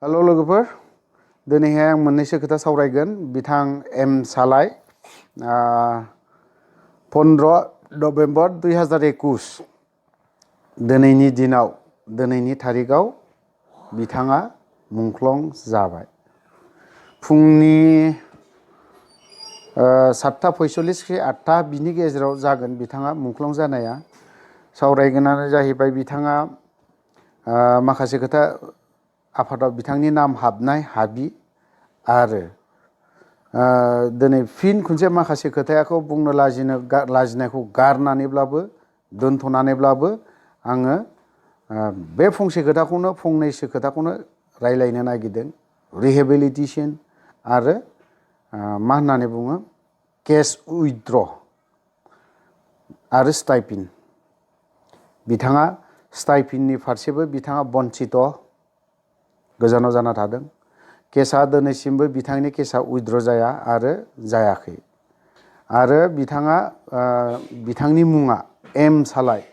हेल' लोगोफोर, दिनैहाय आं मोननैसो खोथा सावरायगोन बिथां एम सालाय 15 नभेम्बर 2021 दिनैनि दिनाव दिनैनि थारिखआव बिथाङा मुंख्लं जाबाय। फुंनि 7:45 8टा बिनि गेजेराव जागोन बिथाङा मुंख्लं जानाया। सावरायगोनानो जाहैबाय बिथाङा माखासे खोथा आफादाव बिथांनि नाम हाबनाय हाबि आरो दिनै फिन खनसे माखासे खोथाखौ बुंनो लाजिनायखौ गारनानैब्लाबो दोनथ'नानैब्लाबो आङो बे फंनैसो खोथाखौनो रायलायनो नागिरदों। रिहेबिलिटेसन आरो मा होननानै बुङो केस उइथड्र आरो स्टाइपेन्ड। बिथाङा स्टाइपेन्डनि फारसेबो बिथाङा बन्चित गोजानाव जाना थादों। केसा दिनैसिमबो बिथांनि केसा उइथड्र जाया आरो जायाखै। आरो बिथांनि मुङा एम सालाय।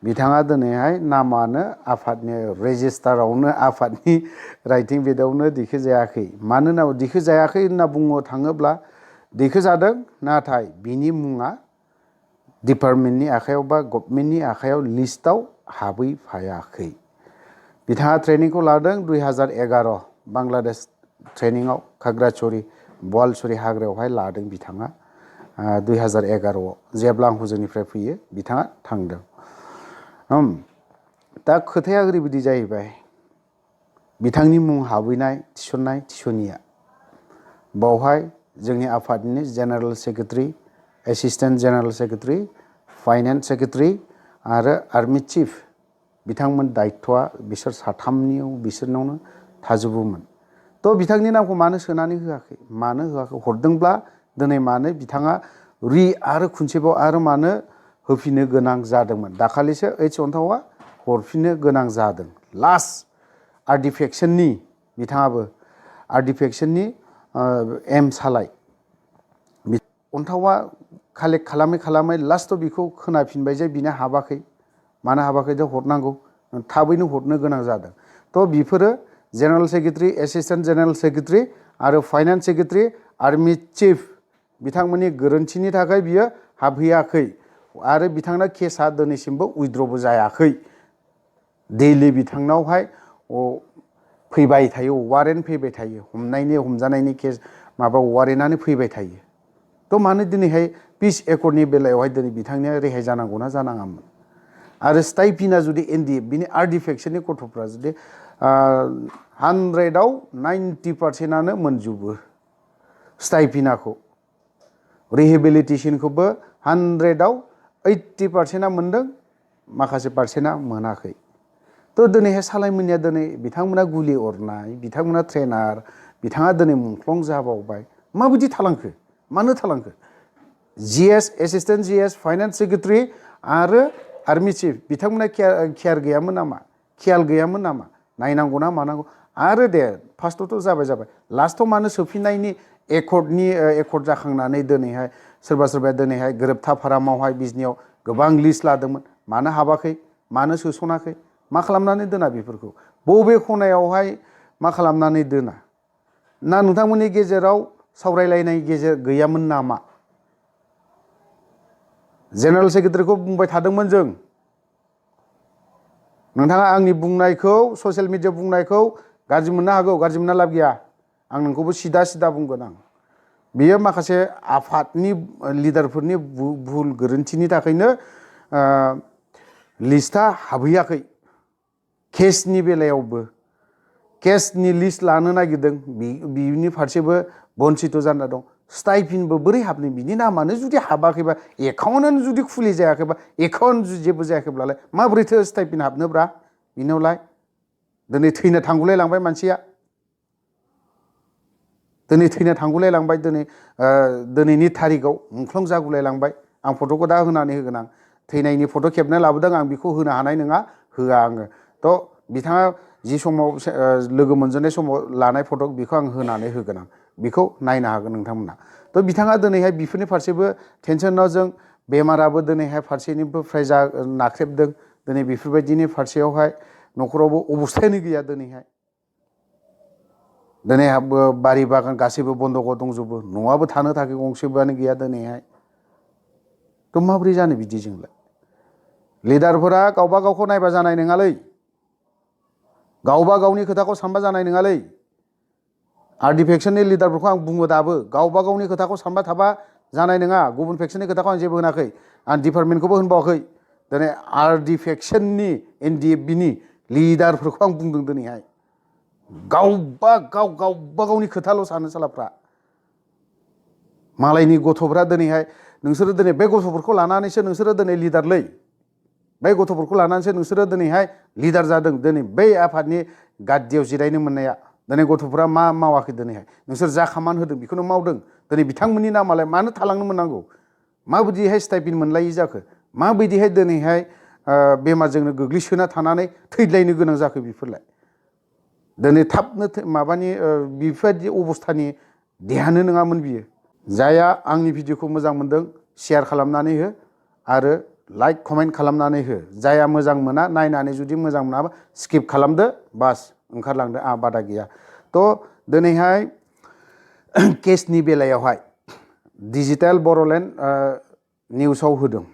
बिथाङा दिनैहाय नामानो आफादनि रेजिस्टारावनो आफादनि राइटिं बेदावनो दिखोजायाखै। मानोना दिखोजायाखै होनना बुंनो थाङोब्ला दिखोजादों, नाथाय बिनि मुङा डिपार्टमेन्टनि आखायाव बा गभर्नमेन्टनि आखायाव लिस्टआव हाबहैफायाखै। बिथाङा ट्रेनिंखौ लादों 2011 बांलादेश ट्रेनिंआव खागड़ाछड़ी बवालसुरि हाग्रायावहाय लादों बिथाङा 2011आव जेब्ला आं हजोंनिफ्राय फैयो बिथाङा थांदों। दा खोथाया ओरैबायदि जाहैबाय, बिथांनि मुं हाबहैनाय थिसननाया बावहाय जोंनि आफादनि general secretary, assistant general secretary, finance secretary आरो आर्मि चिफ बिथांमोन दायित्वआ बिसोरनावनो थाजोबोमोन। थ' बिथांनि नामखौ मानो सोनानै होआखै, मानो होआखै, हरदोंब्ला दिनै मानो बिथाङा आरो खनसेबाव आरो मानो होफिननो गोनां जादोंमोन। दाखालिसो अनथावआ हरफिननो गोनां जादों। लास्ट आर्टिफेक्सननि बिथाङाबो आर्टिफेक्सननि एम सालाय अनथावआ कालेक्ट खालामै लास्टआव बिखौ खोनाफिनबाय जे बिनो हाबाखै। मानो हाबाखै जे हरनांगौ, थाबैनो हरनो गोनां जादों। थ' बिफोरो general secretary, assistant general secretary आरो फाइनेन्स सेक्रेटारि, आर्मि चिफ बिथांमोननि गोरोन्थिनि थाखाय बियो हाबहैयाखै आरो बिथांना केसा दिनैसिमबो उइथड्रबो जायाखै। दैलि बिथांनावहाय फैबाय थायो, वारेन्ट फैबाय थायो, हमजानायनि केस वारेन्टआनो फैबाय थायो। थ' मानो दिनैहाय पिस एकर्डनि बेलायावहाय दिनै बिथांनिया रेहाय जानांगौना जानाङामोन। आरो स्टाइपेन्डआ जुदि बिनि आर्टिफेक्सननि गथ'फ्रा जुदि 100आव 90% मोनजोबो स्टाइपेन्डखौ। रिहेबिलिटेसनखौबो 100आव 80% मोनदों, माखासे पारसेन्टआ मोनाखै। थ' दिनैहाय सालायमोननिया दिनै बिथांमोना गुलि अरनाय, बिथांमोना ट्रेनार, बिथाङा दिनै मुंख्लं जाबावबाय। माबायदि थालांखो, मानो थालांखो? GS, assistant GS, finance secretary आरो आर्मि चिफ बिथांमोना केयार गैयामोन नामा, खेयाल गैयामोन नामा, नायनांगौना मानांगौ? आरो फार्स्टआवथ' जाबाय लास्टआव मानो सोफिननायनि एकर्ड जाखांनानै दिनैहाय सोरबाया दिनैहाय गोरोबथा फारामावहाय बिजनियाव गोबां लिस्ट लादोंमोन, मानो हाबाखै, मानो सोसनाखै, मा खालामनानै दोना बेफोरखौ? बबे खनायावहाय मा खालामनानै दोना? ना नोंथांमोननि गेजेराव सावरायलायनाय गैयामोन नामा? जेनेरेल सेक्रेटारिखौ बुंबाय थादोंमोन जों। नोंथाङा आंनि बुंनायखौ ससियेल मिडियायाव बुंनायखौ गाज्रि मोननो हागौ, गाज्रि मोनना लाब गैया। आं नोंखौबो सिदा बुंगोन आं। बियो माखासे आफादनि लिडारफोरनि भुल गोरोन्थिनि थाखायनो लिस्टआ हाबहैयाखै। केसनि बेलायावबो केसनि लिस्ट लानो नागिरदों, बिनि फारसेबो बन्चित जाना दं। स्टाइपेन्डबो बोरै हाबनो? बिनि नामानो जुदि हाबाखैबा, एकाउन्टआनो जुदि खुलि जायाखैबा, एकाउन्ट जेबो जायाखैब्लालाय माबोरैथो स्टाइपेन्ड हाबनोब्रा बिनावलाय? दिनै थैनो थांगुलायलांबाय मानसिया, दिनै थैनो थांगुलायलांबाय, दिनैनि थारिखआव मुंख्लं जागुलायलांबाय। आं फट'खौ दा होनानै होगोन आं। थैनायनि फट' खेबना लाबोदों आं, बेखौ होनो हानाय नङा, होआ आङो। थ' बिथाङा जि समाव लोगो मोनजेननाय समाव लानाय फट' बेखौ आं होनानै होगोन आं, बेखौ नायनो हागोन नोंथांमोना। थ' बिथाङा दिनैहाय बेफोरनि फारसेबो टेनसनाव जों, बेमाराबो दिनैहाय फारसेनिफ्राय नाख्रेबदों। दिनै बेफोरबायदिनि फारसेयावहाय न'खरावबो अबस्थायानो गैया दिनैहाय। दिनै बारि बागान गासैबो बन्दक दंजोबो न'आबो थानो थाखाय गंसेबोआनो गैया दिनैहाय थ' माबोरै जानो बिदिजोंलाय लिडारफोरा गावबा गावखौ नायबा जानाय नङालै गावबा गावनि खोथाखौ सानबा जानाय नङालै आरडि फेक्सननि लिडारफोरखौ आं बुङो दाबो गावबा गावनि खोथाखौ सानबा थाबा जानाय नङा गुबुन फेक्सननि खोथाखौ आं जेबो होनाखै आं डिपार्टमेन्टखौबो होनबावाखै दिनै आरडि फेक्सननि एनडिएफबिनि लिडारफोरखौ आं बुंदों दिनैहाय गावबा गावनि खोथाल' सानो सालाफ्रा मालायनि गथ'फ्रा दिनैहाय नोंसोरो दिनै बे गथ'फोरखौ लानानैसो नोंसोरो दिनै लिडारलै बै गथ'फोरखौ लानानैसो नोंसोरो दिनैहाय लिडार जादों दिनै बै आफादनि गाद्दियाव जिरायनो मोननाया दिनै गथ'फ्रा मा मावाखै दिनैहाय नोंसोर जा खामानि होदों बेखौनो मावदों दिनै बिथांमोननि नामालाय मानो थालांनो मोननांगौ माबायदिहाय स्टाइपेन्ड मोनलायि जाखो माबायदिहाय दिनैहाय बेमारजोंनो गोग्लैसोना थानानै थैलायनो गोनां जाखो बेफोरलाय दिनै थाबनो माबानि बेफोरबायदि अबस्थानि देहानो नङामोन बियो जायहा आंनि भिडिअखौ मोजां मोनदों शेयार खालामनानै हो आरो लाइक कमेन्ट खालामनानै हो जायहा मोजां मोना नायनानै जुदि मोजां मोनाबा स्किप खालामदो बास ओंखारलांदो आंहा बादा गैया थ' दिनैहाय केसनि बेलायावहाय डिजिटेल बर'लेण्ड निउसाव होदों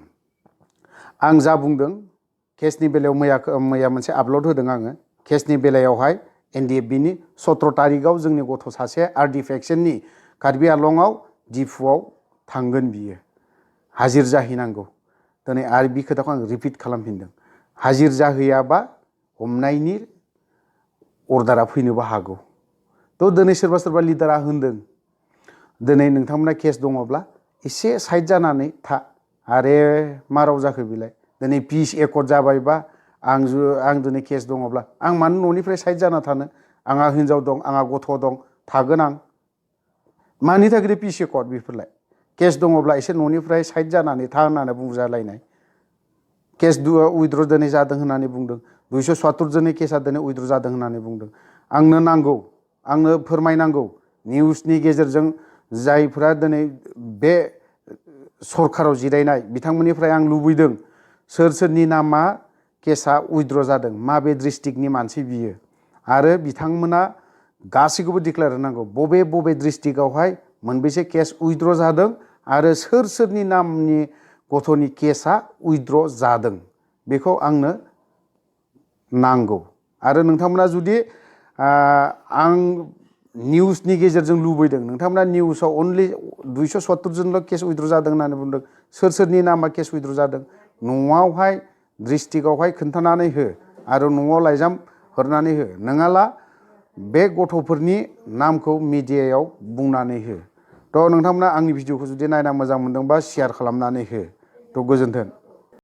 आं जा बुंदों केसनि बेलायाव मैया मोनसे आपल'ड होदों आङो केसनि बेलायावहाय एनडिएफबिनि 17 तारिखआव जोंनि गथ' सासे आरडि फेक्सननि कार्बि आंलंआव डिफुआव थांगोन बियो हाजिर जाहैनांगौ दिनै आरो बे खोथाखौ आं रिपिट खालामफिनदों हाजिर जाहैयाबा हमनायनि अर्डारा फैनोबो हागौ थ' दिनै सोरबा सोरबा लिडारा होनदों दिनै नोंथांमोना केस दङब्ला एसे साइड जानानै था आरे मा राव जाखो बेलाय दिनै पिस एकर्ड जाबायबा आं दिनै केस दङब्ला आं मानो न'निफ्राय साइड जाना थानो आंहा हिन्जाव दं आंहा गथ' दं थागोन आं मानि थाखाय पिस एकर्ड बेफोरलाय केस दङब्ला एसे न'निफ्राय साइड जानानै था होननानै बुंजालायनाय केस उइद्र' दिनै जादों होननानै बुंदों 277 जोननि केसा दिनै उइद्र' जादों होननानै बुंदों आंनो नांगौ आंनो फोरमायनांगौ निउसनि गेजेरजों जायफ्रा दिनै बे सरकाराव जिरायनाय बिथांमोननिफ्राय आं लुबैदों सोर सोरनि नामा केसा उइद्र' जादों माबे डिस्ट्रिक्टनि मानसि बियो आरो बिथांमोना गासैखौबो डिक्लेयार होनांगौ बबे बबे डिस्ट्रिक्टआवहाय मोनबेसे केस उइद्र' जादों आरो सोर सोरनि नामनि गथ'नि केसा उइद्र' जादों बेखौ आंनो नांगौ आरो नोंथांमोना जुदि आं निउसनि गेजेरजों लुबैदों नोंथांमोना निउसाव अनलि 277 जनल' केस उइद्र' जादों होननानै बुंदों सोर सोरनि नामा केस उइद्र' जादों न'आवहाय डिस्ट्रिक्टआवहाय खोन्थानानै हो आरो न'आव लाइजाम हरनानै हो नङाला बे गथ'फोरनि नामखौ मिडियायाव बुंनानै हो थ' नोंथांमोना आंनि भिडिअखौ जुदि नायना मोजां मोनदोंबा शेयार खालामनानै हो थ' गोजोन्थों